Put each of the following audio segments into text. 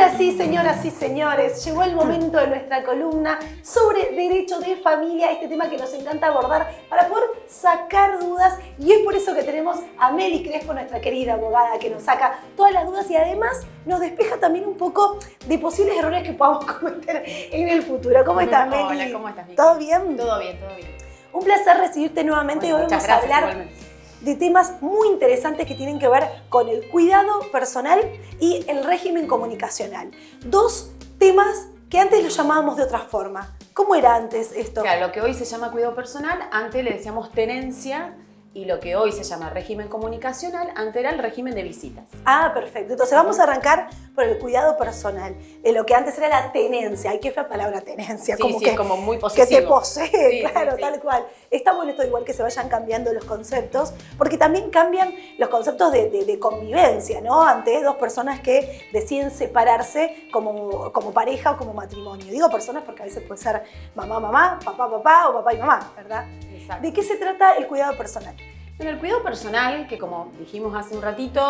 Ahora sí, señoras y señores, llegó el momento de nuestra columna sobre derecho de familia, este tema que nos encanta abordar para poder sacar dudas, y es por eso que tenemos a Meli Crespo, nuestra querida abogada, que nos saca todas las dudas y además nos despeja también un poco de posibles errores que podamos cometer en el futuro. ¿Cómo estás, Meli? Hola, ¿cómo estás, Vicky? ¿Todo bien? Todo bien, todo bien. Un placer recibirte nuevamente. Bueno, Hoy muchas vamos a gracias, hablar igualmente. de temas muy interesantes que tienen que ver con el cuidado personal y el régimen comunicacional. Dos temas que antes los llamábamos de otra forma. ¿Cómo era antes esto? Claro, lo que hoy se llama cuidado personal, antes le decíamos tenencia, y lo que hoy se llama régimen comunicacional, antes era el régimen de visitas. Ah, perfecto. Entonces vamos a arrancar por el cuidado personal, de lo que antes era la tenencia. Ay, qué fea palabra tenencia. Sí, Como sí, que, es como muy que posesivo. te posee, Sí, claro, sí, sí. tal cual. Está bueno esto igual que se vayan cambiando los conceptos, porque también cambian los conceptos de convivencia, ¿no? Ante dos personas que deciden separarse como pareja o como matrimonio. Digo personas porque a veces puede ser mamá, mamá, papá, papá o papá y mamá, ¿verdad? Exacto. ¿De qué se trata el cuidado personal? Bueno, el cuidado personal, que como dijimos hace un ratito,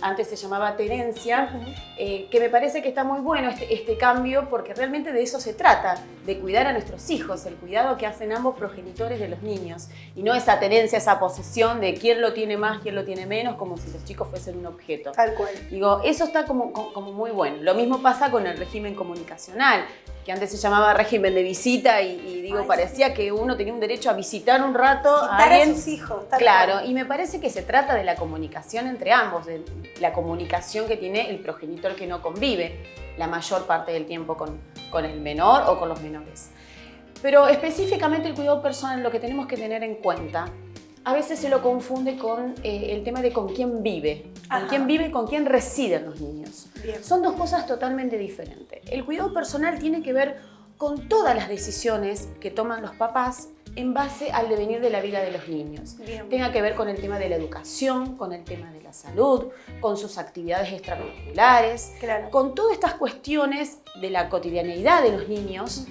antes se llamaba tenencia, que me parece que está muy bueno este cambio, porque realmente de eso se trata, de cuidar a nuestros hijos, el cuidado que hacen ambos progenitores de los niños, y no esa tenencia, esa posesión de quién lo tiene más, quién lo tiene menos, como si los chicos fuesen un objeto. Tal cual. Digo, eso está como muy bueno. Lo mismo pasa con el régimen comunicacional, que antes se llamaba régimen de visita y digo, Ay, parecía que uno tenía un derecho a visitar un rato a Citar alguien. a sus hijos. Tal Claro, cual. y me parece que se trata de la comunicación entre ambos, de la comunicación que tiene el progenitor que no convive la mayor parte del tiempo con el menor o con los menores. Pero específicamente el cuidado personal, lo que tenemos que tener en cuenta, a veces se lo confunde con el tema de con quién vive. Con Ajá. quién vive y con quién residen los niños. Bien. Son dos cosas totalmente diferentes. El cuidado personal tiene que ver con todas las decisiones que toman los papás en base al devenir de la vida de los niños. Bien. Tenga que ver con el tema de la educación, con el tema de la salud, con sus actividades extracurriculares, Claro. con todas estas cuestiones de la cotidianeidad de los niños.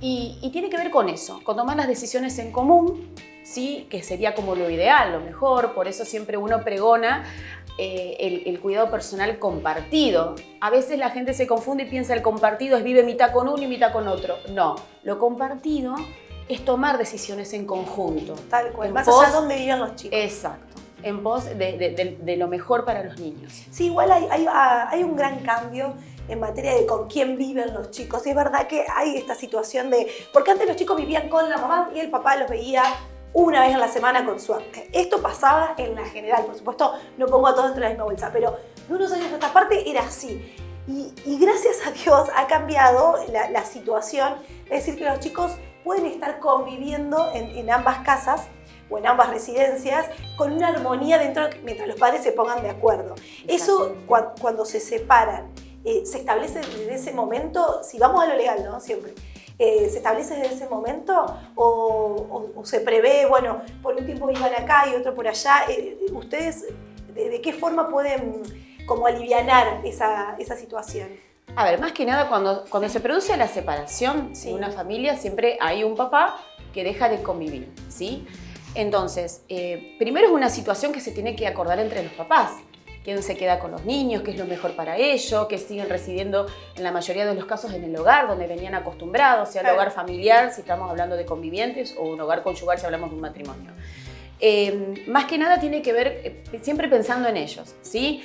Y tiene que ver con eso, con tomar las decisiones en común, ¿sí? Que sería como lo ideal, lo mejor. Por eso siempre uno pregona el cuidado personal compartido. A veces la gente se confunde y piensa el compartido es vive mitad con uno y mitad con otro. No, lo compartido es tomar decisiones en conjunto. Tal cual. En Más pos- allá de donde vivan los chicos. Exacto, en pos de lo mejor para los niños. Sí, igual hay un gran cambio en materia de con quién viven los chicos. Es verdad que hay esta situación de... Porque antes los chicos vivían con la mamá y el papá los veía una vez a la semana con suerte. Esto pasaba en la general, por supuesto, no pongo a todos dentro de la misma bolsa, pero de unos años a esta parte era así. Y gracias a Dios ha cambiado la situación, es decir, que los chicos pueden estar conviviendo en ambas casas o en ambas residencias con una armonía dentro, mientras los padres se pongan de acuerdo. Eso cuando se separan, se establece desde ese momento, si vamos a lo legal, ¿no? Siempre. ¿Se establece desde ese momento o se prevé, bueno, por un tiempo iban acá y otro por allá? ¿Ustedes de qué forma pueden como alivianar esa situación? A ver, más que nada cuando se produce la separación Sí. de una familia, siempre hay un papá que deja de convivir, ¿sí? Entonces, primero es una situación que se tiene que acordar entre los papás. Quién se queda con los niños, qué es lo mejor para ellos, que siguen residiendo en la mayoría de los casos en el hogar donde venían acostumbrados, sea el Claro. hogar familiar si estamos hablando de convivientes o un hogar conyugal si hablamos de un matrimonio. Más que nada tiene que ver siempre pensando en ellos, ¿sí?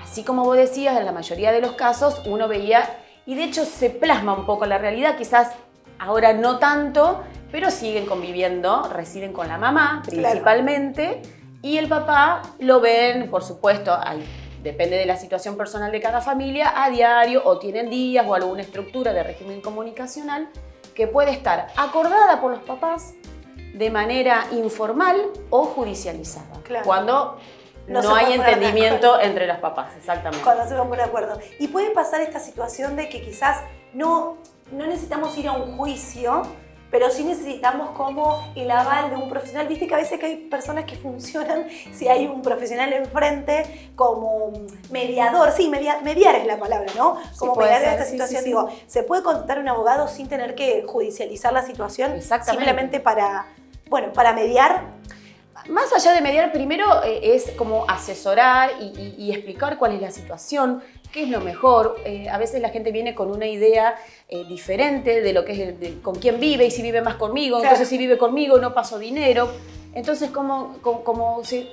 Así como vos decías, en la mayoría de los casos uno veía, y de hecho se plasma un poco la realidad, quizás ahora no tanto, pero siguen conviviendo, residen con la mamá principalmente, y el papá lo ven, por supuesto, depende de la situación personal de cada familia, a diario, o tienen días o alguna estructura de régimen comunicacional que puede estar acordada por los papás de manera informal o judicializada, Claro. cuando No se no hay pueden poner de entendimiento acuerdo. entre los papás, exactamente. Cuando se van por acuerdo. Y puede pasar esta situación de que quizás no necesitamos ir a un juicio, pero sí necesitamos como el aval de un profesional. Viste que a veces que hay personas que funcionan si hay un profesional enfrente como mediador. Sí, mediar es la palabra, ¿no? Como puede mediar ser, esta sí, situación. sí, sí. Digo, ¿se puede contratar un abogado sin tener que judicializar la situación? Exactamente. Simplemente para mediar. Más allá de mediar, primero es como asesorar y explicar cuál es la situación, qué es lo mejor. A veces la gente viene con una idea diferente de lo que es con quién vive y si vive más conmigo. Claro. Entonces, si vive conmigo no paso dinero. Entonces, como si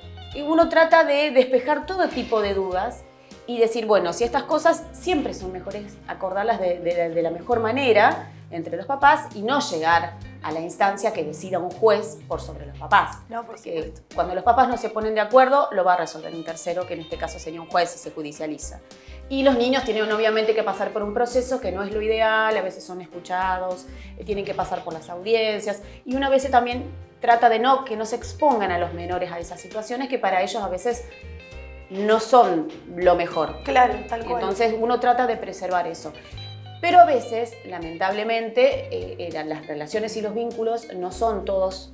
uno trata de despejar todo tipo de dudas y decir, bueno, si estas cosas siempre son mejores acordarlas de la mejor manera entre los papás y no llegar a la instancia que decida un juez por sobre los papás. No, por supuesto. Cuando los papás no se ponen de acuerdo, lo va a resolver un tercero, que en este caso sería un juez y se judicializa. Y los niños tienen obviamente que pasar por un proceso que no es lo ideal, a veces son escuchados, tienen que pasar por las audiencias y una vez también trata de que no se expongan a los menores a esas situaciones que para ellos a veces no son lo mejor. Claro, tal cual. Entonces uno trata de preservar eso. Pero a veces, lamentablemente, las relaciones y los vínculos no son todos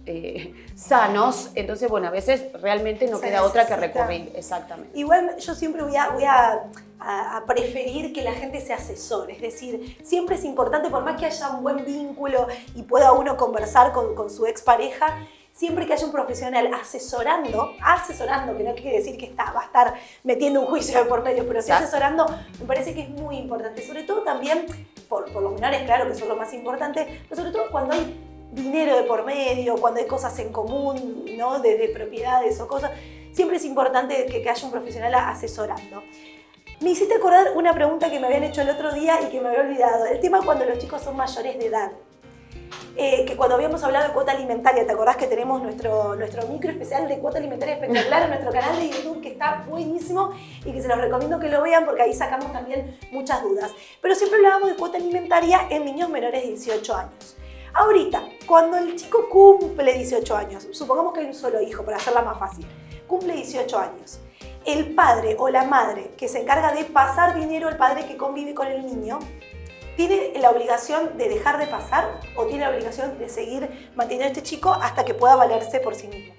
sanos. Entonces, bueno, a veces realmente no queda otra que recurrir. Exactamente. Igual yo siempre voy a preferir que la gente se asesore. Es decir, siempre es importante, por más que haya un buen vínculo y pueda uno conversar con su expareja, siempre que haya un profesional asesorando, que no quiere decir que va a estar metiendo un juicio de por medio, pero sí asesorando, me parece que es muy importante. Sobre todo también, por los menores, claro que son lo más importante, pero sobre todo cuando hay dinero de por medio, cuando hay cosas en común, ¿no? de propiedades o cosas, siempre es importante que haya un profesional asesorando. Me hiciste acordar una pregunta que me habían hecho el otro día y que me había olvidado. El tema cuando los chicos son mayores de edad. Que cuando habíamos hablado de cuota alimentaria, ¿te acordás que tenemos nuestro micro especial de cuota alimentaria espectacular en nuestro canal de YouTube, que está buenísimo y que se los recomiendo que lo vean porque ahí sacamos también muchas dudas? Pero siempre hablábamos de cuota alimentaria en niños menores de 18 años. Ahorita, cuando el chico cumple 18 años, supongamos que hay un solo hijo, para hacerla más fácil, cumple 18 años, el padre o la madre que se encarga de pasar dinero al padre que convive con el niño, ¿tiene la obligación de dejar de pasar o tiene la obligación de seguir manteniendo a este chico hasta que pueda valerse por sí mismo?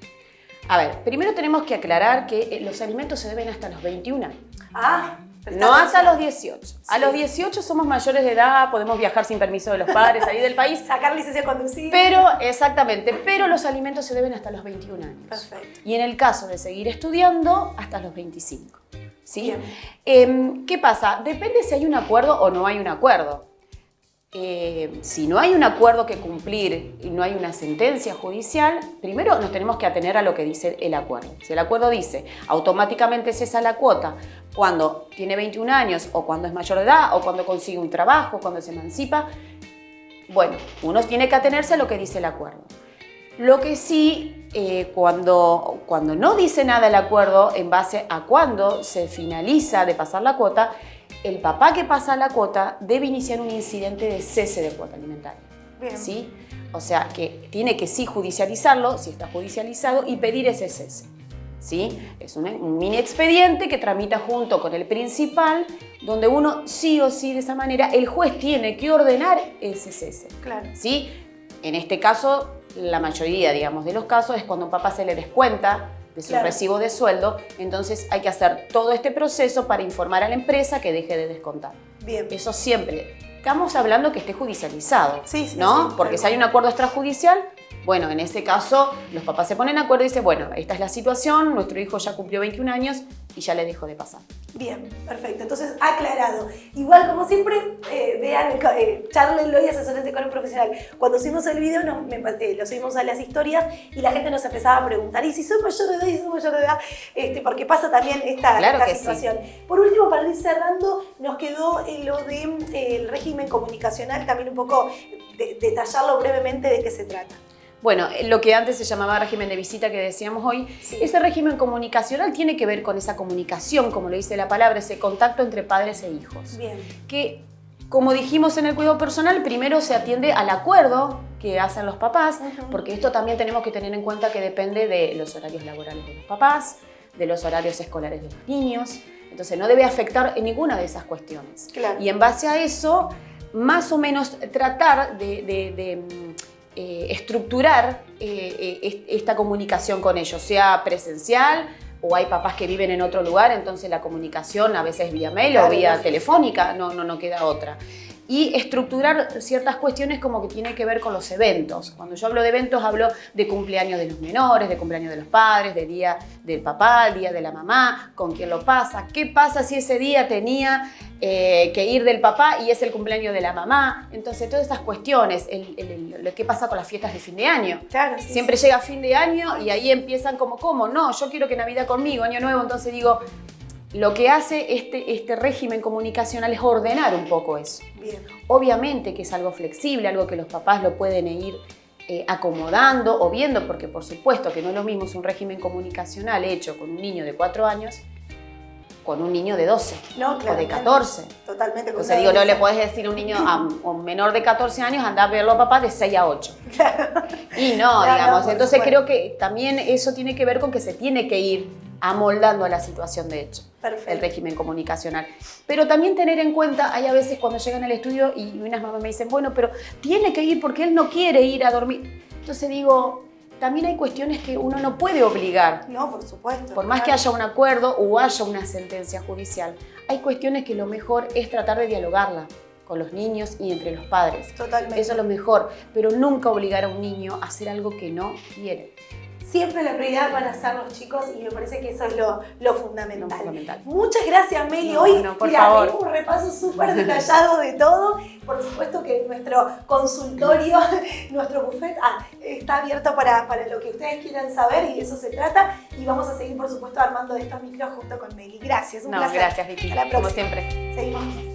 A ver, primero tenemos que aclarar que los alimentos se deben hasta los 21 años. No hasta los 18. Sí. A los 18 somos mayores de edad, podemos viajar sin permiso de los padres, salir del país. Sacar licencia de conducir. Pero los alimentos se deben hasta los 21 años. Perfecto. Y en el caso de seguir estudiando, hasta los 25. ¿Sí? ¿Qué pasa? Depende si hay un acuerdo o no hay un acuerdo. Si no hay un acuerdo que cumplir y no hay una sentencia judicial, primero nos tenemos que atener a lo que dice el acuerdo. Si el acuerdo dice automáticamente cesa la cuota cuando tiene 21 años o cuando es mayor de edad o cuando consigue un trabajo, cuando se emancipa, bueno, uno tiene que atenerse a lo que dice el acuerdo. Lo que sí, cuando no dice nada el acuerdo en base a cuándo se finaliza de pasar la cuota, el papá que pasa la cuota debe iniciar un incidente de cese de cuota alimentaria. Bien. ¿Sí? O sea, que tiene que sí judicializarlo, si está judicializado, y pedir ese cese. ¿Sí? Es un mini expediente que tramita junto con el principal, donde uno sí o sí de esa manera, el juez tiene que ordenar ese cese. Claro. ¿Sí? En este caso, la mayoría, digamos, de los casos es cuando a un papá se le descuenta de su recibo de sueldo, entonces hay que hacer todo este proceso para informar a la empresa que deje de descontar. Bien. Eso siempre. Estamos hablando que esté judicializado, sí, ¿no? Sí, porque si hay un acuerdo extrajudicial, bueno, en ese caso los papás se ponen de acuerdo y dicen, bueno, esta es la situación, nuestro hijo ya cumplió 21 años y ya le dejó de pasar. Bien, perfecto. Entonces, aclarado. Igual, como siempre, vean, charlenlo y asesórense con un profesional. Cuando subimos el video, lo subimos a las historias y la gente nos empezaba a preguntar, ¿y si soy mayor de edad? ¿Y si soy mayor de edad? Porque pasa también esta situación. Sí. Por último, para ir cerrando, nos quedó lo del régimen comunicacional, también un poco detallarlo brevemente de qué se trata. Bueno, lo que antes se llamaba régimen de visita que decíamos hoy, sí. Ese régimen comunicacional tiene que ver con esa comunicación, como lo dice la palabra, ese contacto entre padres e hijos. Bien. Que, como dijimos en el cuidado personal, primero se atiende al acuerdo que hacen los papás, porque esto también tenemos que tener en cuenta que depende de los horarios laborales de los papás, de los horarios escolares de los niños, entonces no debe afectar en ninguna de esas cuestiones. Claro. Y en base a eso, más o menos tratar de estructurar esta comunicación con ellos, sea presencial o hay papás que viven en otro lugar, entonces la comunicación a veces vía mail o vía telefónica, no queda otra. y estructurar ciertas cuestiones como que tiene que ver con los eventos. Cuando yo hablo de eventos, hablo de cumpleaños de los menores, de cumpleaños de los padres, de día del papá, el día de la mamá, con quién lo pasa, qué pasa si ese día tenía que ir del papá y es el cumpleaños de la mamá. Entonces, todas estas cuestiones, lo que pasa con las fiestas de fin de año. Claro, sí, Siempre llega fin de año y ahí empiezan como, ¿cómo? No, yo quiero que Navidad conmigo, Año Nuevo. Entonces digo, lo que hace este régimen comunicacional es ordenar un poco eso. Bien. Obviamente que es algo flexible, algo que los papás lo pueden ir acomodando o viendo, porque por supuesto que no es lo mismo un régimen comunicacional hecho con un niño de 4 años con un niño de 12 No, o de 14. Totalmente. Entonces digo, no le puedes decir a un niño, a un menor de 14 años, anda a verlo a papá de 6 a 8. Claro. Y no, digamos, por entonces supuesto. creo que también eso tiene que ver con que se tiene que ir amoldando a la situación de hecho, Perfecto. el régimen comunicacional. Pero también tener en cuenta, hay a veces cuando llegan al estudio y unas mamás me dicen, bueno, pero tiene que ir porque él no quiere ir a dormir. Entonces digo, también hay cuestiones que uno no puede obligar. No, por supuesto. Por más que haya un acuerdo o haya una sentencia judicial, hay cuestiones que lo mejor es tratar de dialogarla con los niños y entre los padres. Totalmente. Eso es lo mejor, pero nunca obligar a un niño a hacer algo que no quiere. Siempre la prioridad van a ser los chicos y me parece que eso es lo fundamental. Lo fundamental. Muchas gracias, Meli. No, Hoy, no, por mira, favor. tengo un repaso súper detallado de todo. Por supuesto que nuestro consultorio, nuestro buffet está abierto para lo que ustedes quieran saber y de eso se trata. Y vamos a seguir, por supuesto, armando estos micros junto con Meli. Gracias, un placer. Gracias, Vicky. Hasta la próxima. Como siempre. Seguimos.